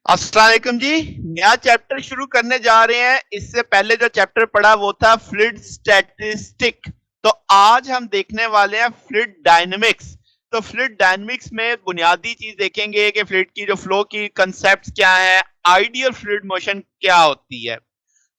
अस्सलाम वालेकुम जी। नया चैप्टर शुरू करने जा रहे हैं। इससे पहले जो चैप्टर पढ़ा वो था फ्लूइड स्टैटिस्टिक। तो आज हम देखने वाले हैं फ्लूइड डायनेमिक्स। तो फ्लूइड डायनेमिक्स में बुनियादी चीज देखेंगे कि फ्लूइड की जो फ्लो की कंसेप्ट क्या है, आइडियल फ्लूइड मोशन क्या होती है।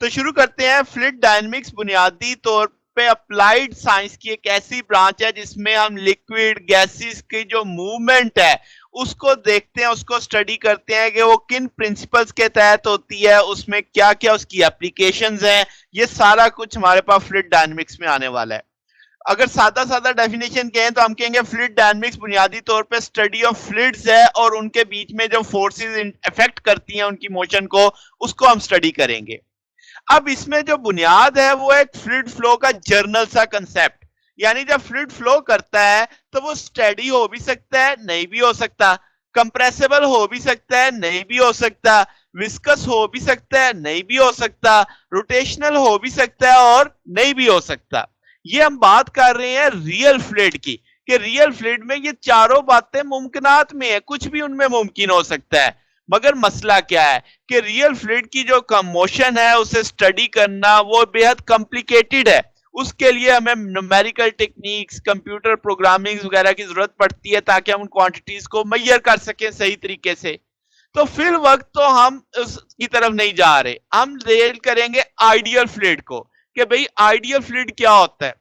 तो शुरू करते हैं। फ्लूइड डायनेमिक्स बुनियादी तौर पे अप्लाइड साइंस की एक ऐसी ब्रांच है जिसमें हम लिक्विड गैसेस की जो मूवमेंट है उसको देखते हैं, उसको स्टडी करते हैं कि वो किन प्रिंसिपल्स के तहत होती है, उसमें क्या क्या उसकी एप्लीकेशंस हैं। ये सारा कुछ हमारे पास फ्लूइड डायनेमिक्स में आने वाला है। अगर सादा सादा डेफिनेशन कहें तो हम कहेंगे फ्लूइड डायनेमिक्स बुनियादी तौर पे स्टडी ऑफ फ्लूइड्स है और उनके बीच में जो फोर्सेस इफेक्ट करती हैं उनकी मोशन को, उसको हम स्टडी करेंगे। अब इसमें जो बुनियाद है वो एक फ्लूइड फ्लो का जर्नल सा कंसेप्ट, यानी जब फ्लूइड फ्लो करता है तो वो स्टेडी हो भी सकता है, नहीं भी हो सकता, कंप्रेसिबल हो भी सकता है, नहीं भी हो सकता, विस्कस हो भी सकता है, नहीं भी हो सकता, रोटेशनल हो भी सकता है और नहीं भी हो सकता। ये हम बात कर रहे हैं रियल फ्लूइड की, कि रियल फ्लूइड में ये चारों बातें मुमकिनात में है, कुछ भी उनमें मुमकिन हो सकता है। मगर मसला क्या है कि रियल फ्लूइड की जो मोशन है उसे स्टडी करना वो बेहद कॉम्प्लिकेटेड है। उसके लिए हमें न्यूमेरिकल टेक्निक्स, कंप्यूटर प्रोग्रामिंग वगैरह की जरूरत पड़ती है ताकि हम उन क्वांटिटीज को मेजर कर सकें सही तरीके से। तो फिर वक्त तो हम उसकी तरफ नहीं जा रहे, हम डील करेंगे आइडियल फ्लूइड को, कि भाई आइडियल फ्लूइड क्या होता है,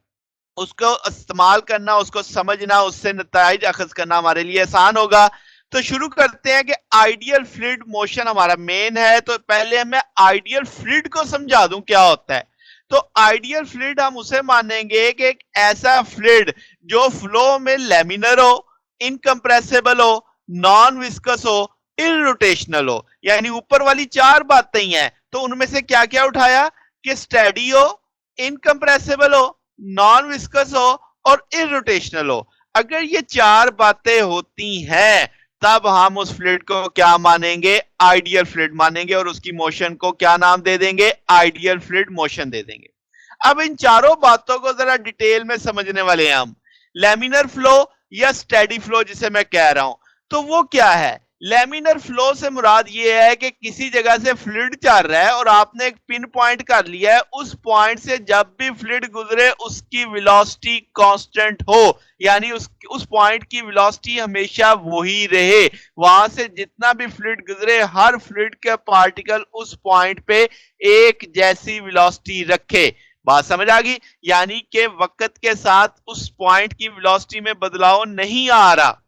उसको इस्तेमाल करना, उसको समझना, उससे नताइज अखज करना हमारे लिए आसान होगा। तो शुरू करते हैं कि आइडियल फ्लूइड मोशन हमारा मेन है। तो पहले मैं आइडियल फ्लूइड को समझा दूं क्या होता है। तो आइडियल फ्लूइड हम उसे मानेंगे कि एक ऐसा फ्लूइड जो फ्लो में लेमिनर हो, इनकंप्रेसिबल हो, नॉन विस्कस हो, इरोटेशनल हो। यानी ऊपर वाली चार बातें ही हैं, तो उनमें से क्या क्या उठाया कि स्टेडी हो, इनकंप्रेसिबल हो, नॉन विस्कस हो और इरोटेशनल हो। अगर ये चार बातें होती हैं तब हम उस फ्लूइड को क्या मानेंगे, आइडियल फ्लूइड मानेंगे, और उसकी मोशन को क्या नाम दे देंगे, आइडियल फ्लूइड मोशन दे देंगे। अब इन चारों बातों को जरा डिटेल में समझने वाले हैं हम। लेमिनर फ्लो या स्टेडी फ्लो जिसे मैं कह रहा हूं, तो वो क्या है। लेमिनर फ्लो से मुराद ये है कि किसी जगह से फ्लूइड चल रहा है और आपने एक पिन पॉइंट कर लिया है, उस पॉइंट से जब भी फ्लूइड गुजरे उसकी वेलोसिटी कांस्टेंट हो, यानी उस पॉइंट की वेलोसिटी हमेशा वही रहे। वहां से जितना भी फ्लूइड गुजरे हर फ्लूइड के पार्टिकल उस पॉइंट पे एक जैसी वेलोसिटी रखे। बात समझ आ गई, यानी कि वक्त के साथ उस पॉइंट की वेलोसिटी में बदलाव नहीं आ रहा।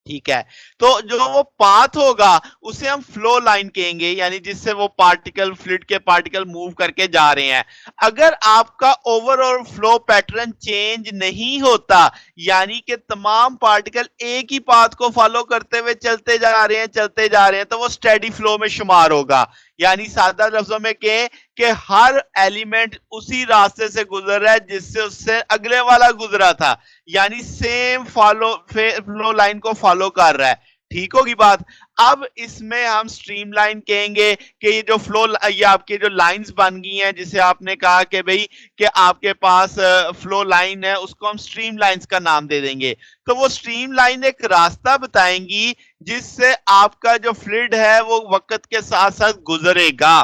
ठीक है। तो जो वो पाथ होगा उसे हम फ्लो लाइन कहेंगे, यानी जिससे वो पार्टिकल, फ्लूइड के पार्टिकल मूव करके जा रहे हैं। अगर आपका ओवरऑल फ्लो पैटर्न चेंज नहीं होता, यानी कि तमाम पार्टिकल एक ही पाथ को फॉलो करते हुए चलते जा रहे हैं, तो वो स्टेडी फ्लो में शुमार होगा। यानी सादा लफ्जों में कहें कि हर एलिमेंट उसी रास्ते से गुजर रहा है जिससे उससे अगले वाला गुजरा था, यानी सेम फ्लो लाइन को फॉलो कर रहा है। ठीक होगी बात। अब इसमें हम स्ट्रीम लाइन कहेंगे कि ये जो फ्लो, ये आपके जो लाइंस बन गई हैं, जिसे आपने कहा कि भाई कि आपके पास फ्लो लाइन है, उसको हम स्ट्रीम लाइंस का नाम दे देंगे। तो वो स्ट्रीम लाइन एक रास्ता बताएंगी जिससे आपका जो फ्लूइड है वो वक्त के साथ साथ गुजरेगा।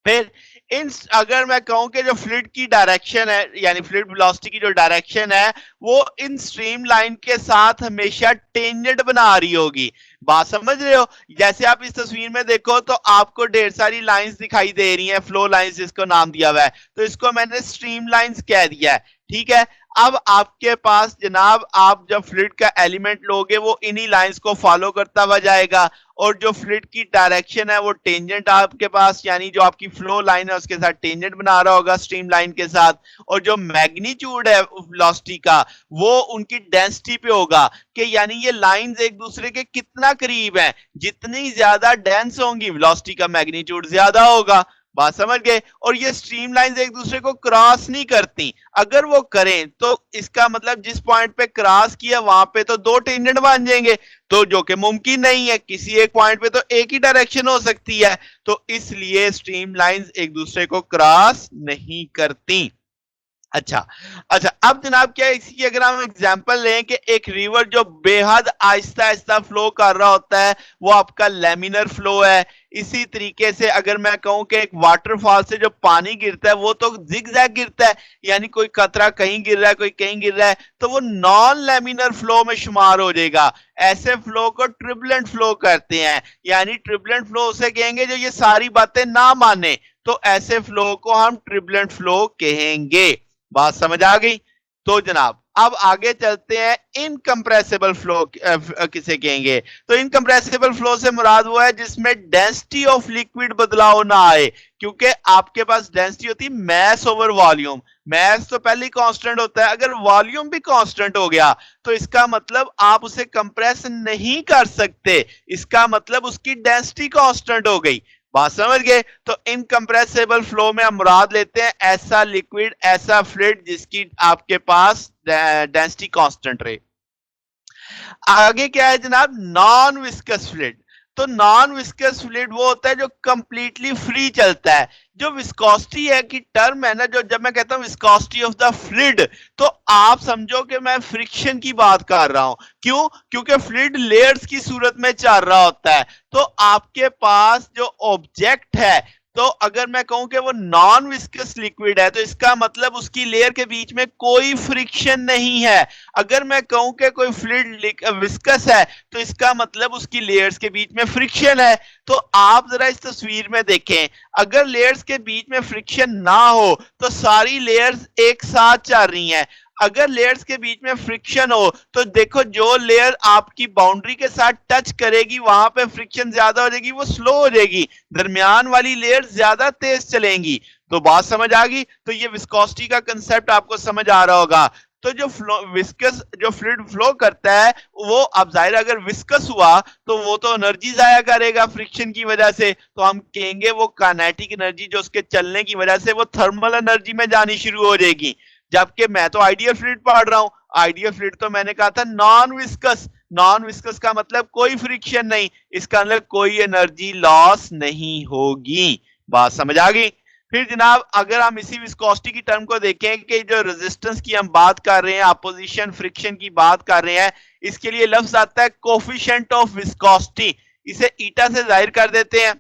फिर इन, अगर मैं कहूं कि जो फ्लूइड की डायरेक्शन है, यानी फ्लूइड वेलोसिटी की जो डायरेक्शन है, वो इन स्ट्रीम लाइन के साथ हमेशा टेंजेंट बना रही होगी। बात समझ रहे हो। जैसे आप इस तस्वीर में देखो तो आपको ढेर सारी लाइंस दिखाई दे रही हैं, फ्लो लाइंस जिसको नाम दिया हुआ है, तो इसको मैंने स्ट्रीम लाइंस कह दिया है। ठीक है। अब आपके पास जनाब, आप जब फ्लूइड का एलिमेंट लोगे वो इन्हीं लाइंस को फॉलो करता हुआ जाएगा, और जो फ्लूइड की डायरेक्शन है वो टेंजेंट आपके पास, यानी जो आपकी फ्लो लाइन है उसके साथ टेंजेंट बना रहा होगा स्ट्रीम लाइन के साथ। और जो मैग्नीट्यूड है वेलोसिटी का वो उनकी डेंसिटी पे होगा, कि यानी ये लाइंस एक दूसरे के कितना करीब हैं। जितनी ज्यादा डेंस होंगी वेलोसिटी का मैग्नीट्यूड ज्यादा होगा। बात समझ गए। और ये स्ट्रीम लाइंस एक दूसरे को क्रॉस नहीं करती। अगर वो करें तो इसका मतलब जिस पॉइंट पे क्रॉस किया वहां पे तो दो टेंजेंट बन जाएंगे, तो जो कि मुमकिन नहीं है। किसी एक पॉइंट पे तो एक ही डायरेक्शन हो सकती है, तो इसलिए स्ट्रीम लाइंस एक दूसरे को क्रॉस नहीं करती। अच्छा, अच्छा अब जनाब क्या है इसकी अगर हम एग्जांपल लें कि एक रिवर जो बेहद आहिस्ता-आहिस्ता फ्लो कर रहा होता है, वो आपका लैमिनर फ्लो है। इसी तरीके से अगर मैं कहूँ कि एक वाटरफॉल से जो पानी गिरता है, वो तो ज़िगज़ैग गिरता है, यानी कोई कतरा कहीं गिर रहा है, कोई कहीं गिर रहा है, तो वो नॉन लैमिनर फ्लो में शुमार हो जाएगा। ऐसे फ्लो को ट्रिबुलेंट फ्लो कहते हैं, यानी ट्रिबुलेंट फ्लो उसे कहेंगे जो ये सारी बातें ना माने, तो ऐसे फ्लो को हम ट्रिबुलेंट फ्लो कहेंगे। बात समझ आ गई? तो जनाब अब आगे चलते हैं इनकंप्रेसिबल फ्लो किसे कहेंगे। तो इनकंप्रेसिबल फ्लो से मुराद वो है जिसमें डेंसिटी ऑफ लिक्विड बदलाव ना आए, क्योंकि आपके पास डेंसिटी होती है मैस ओवर वॉल्यूम। मैस तो पहले ही कांस्टेंट होता है, अगर वॉल्यूम भी कांस्टेंट हो गया तो इसका मतलब आप उसे कंप्रेस नहीं कर सकते, इसका मतलब उसकी डेंसिटी कांस्टेंट हो गई। बात समझ गए? तो इनकंप्रेसिबल फ्लो में हम मुराद लेते हैं ऐसा लिक्विड, ऐसा फ्लूइड जिसकी आपके पास डेंसिटी कांस्टेंट रहे। आगे क्या है जनाब? Non viscous fluid. तो नॉन विस्कस फ्लूइड वो होता है जो कंप्लीटली फ्री चलता है। जो विस्कोसिटी है कि टर्म है ना, जो जब मैं कहता हूं विस्कोसिटी ऑफ द फ्लूइड, तो आप समझो कि मैं फ्रिक्शन की बात कर रहा हूं। क्यों? क्योंकि फ्लूइड लेयर्स की सूरत में चल रहा होता है। तो आपके पास जो ऑब्जेक्ट है, तो अगर मैं कहूं कि वो नॉन विस्कस लिक्विड है, तो इसका मतलब उसकी लेयर के बीच में कोई फ्रिक्शन नहीं है। अगर मैं कहूं कि कोई फ्लूइड विस्कस है, तो इसका मतलब उसकी लेयर्स के बीच में फ्रिक्शन है। तो आप जरा इस तस्वीर में देखें, अगर लेयर्स के बीच में फ्रिक्शन ना हो तो सारी लेयर्स एक साथ चल रही हैं। अगर लेयर्स के बीच में फ्रिक्शन हो तो देखो जो लेयर आपकी बाउंड्री के साथ टच करेगी वहां पे फ्रिक्शन ज्यादा हो जाएगी, वो स्लो हो जाएगी, दरमियान वाली लेयर ज्यादा तेज चलेंगी। तो बात समझ आ गई? तो ये विस्कोसिटी का कंसेप्ट आपको समझ आ रहा होगा। तो जो विस्कस जो फ्लूइड फ्लो करता है, वो अब जाहिर अगर विस्कस हुआ तो वो तो एनर्जी जाया करेगा फ्रिक्शन की वजह से, तो हम कहेंगे वो काइनेटिक एनर्जी जो उसके चलने की वजह से वो थर्मल एनर्जी में जानी शुरू हो जाएगी। जबकि मैं तो आइडियल फ्लूइड पढ़ रहा हूं। आइडियल फ्लूइड तो मैंने कहा था नॉन विस्कस। नॉन विस्कस का मतलब कोई फ्रिक्शन नहीं, इसका मतलब कोई एनर्जी लॉस नहीं होगी। बात समझ आ गई? फिर जनाब अगर हम इसी विस्कोसिटी की टर्म को देखें कि जो रेजिस्टेंस की हम बात कर रहे हैं, अपोजिशन फ्रिक्शन की बात कर रहे हैं, इसके लिए लफ्ज आता है कोफिशिएंट ऑफ विस्कोसिटी। इसे ईटा से जाहिर कर देते हैं।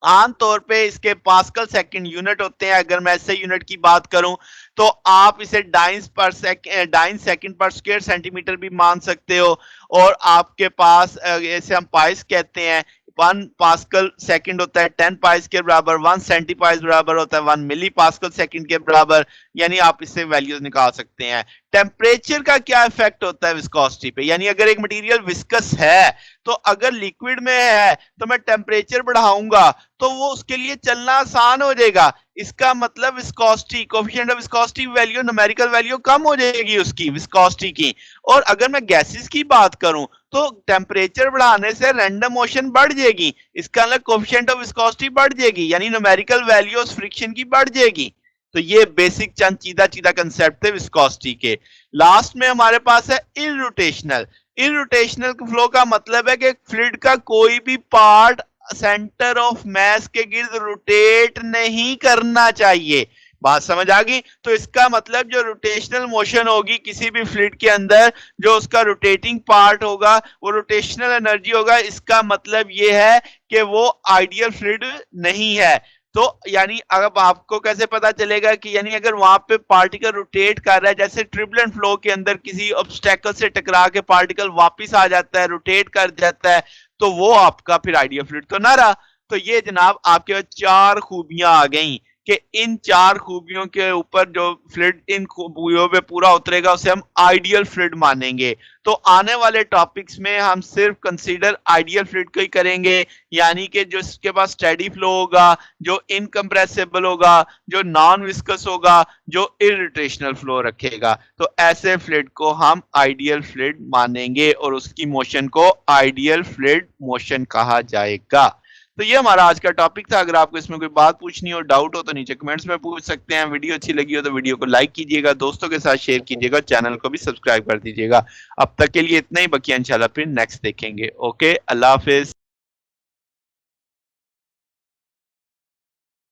आमतौर पे इसके पास्कल सेकंड यूनिट होते हैं। अगर मैं ऐसे यूनिट की बात करूं तो आप इसे डाइन सेकंड पर स्क्वायर सेंटीमीटर भी मान सकते हो। और आपके पास इसे हम पाइस कहते हैं। 1 पास्कल सेकंड होता है 10 पाइस के बराबर, 1 सेंटीपाइस बराबर होता है 1 मिली पास्कल सेकंड के बराबर। यानी आप इससे वैल्यूज निकाल सकते हैं। टेम्परेचर का क्या इफेक्ट होता है विस्कोसिटी पे? यानी अगर एक मटेरियल विस्कस है, तो अगर लिक्विड में है तो मैं टेम्परेचर बढ़ाऊंगा तो वो उसके लिए चलना आसान हो जाएगा। इसका मतलब viscosity coefficient of viscosity value, numerical value कम हो जाएगी उसकी विस्कोसिटी की। और अगर मैं गैसेस की बात करूं तो टेम्परेचर बढ़ाने से रैंडम मोशन बढ़ जाएगी, इसका मतलब कोएफिशिएंट ऑफ विस्कोसिटी बढ़ जाएगी, यानी न्यूमेरिकल वैल्यू उस फ्रिक्शन की बढ़ जाएगी। तो ये बेसिक चंद चीदा चीदा कंसेप्ट थे विस्कोसिटी के। लास्ट में हमारे पास है इररोटेशनल। इररोटेशनल फ्लो का मतलब है कि फ्लूइड का कोई भी पार्ट सेंटर ऑफ मास के गिर्द रोटेट नहीं करना चाहिए। बात समझ आ गई? तो इसका मतलब जो रोटेशनल मोशन होगी किसी भी फ्लूइड के अंदर, जो उसका रोटेटिंग पार्ट होगा वो रोटेशनल एनर्जी होगा। इसका मतलब ये है कि वो आइडियल फ्लूइड नहीं है। तो यानी अब आपको कैसे पता चलेगा कि यानी अगर वहां पे पार्टिकल रोटेट कर रहा है, जैसे ट्रिबुलेंट फ्लो के अंदर किसी ऑब्स्टेकल से टकरा के पार्टिकल वापस आ जाता है, रोटेट कर जाता है, तो वो आपका फिर आइडियल फ्लूइड तो ना रहा। तो ये जनाब आपके पास 4 खूबियां आ गई कि इन 4 खूबियों के ऊपर जो फ्लूइड इन खूबियों पे पूरा उतरेगा उसे हम आइडियल फ्लूइड मानेंगे। तो आने वाले टॉपिक्स में हम सिर्फ कंसीडर आइडियल फ्लूइड को ही करेंगे, यानी कि जो इसके पास स्टेडी फ्लो होगा, जो इनकंप्रेसिबल होगा, जो नॉन विस्कस होगा, जो इरिटेशनल फ्लो रखेगा। तो ऐसे फ्लूइड को हम आइडियल फ्लूइड मानेंगे और उसकी मोशन को आइडियल फ्लूइड मोशन कहा जाएगा। तो ये हमारा आज का टॉपिक था। अगर आपको इसमें कोई बात पूछनी हो, डाउट हो, तो नीचे कमेंट्स में पूछ सकते हैं। वीडियो अच्छी लगी हो तो वीडियो को लाइक कीजिएगा, दोस्तों के साथ शेयर कीजिएगा, चैनल को भी सब्सक्राइब कर दीजिएगा। अब तक के लिए इतना ही, बकिया इंशाल्लाह फिर नेक्स्ट देखेंगे। ओके, अल्लाह हाफिज।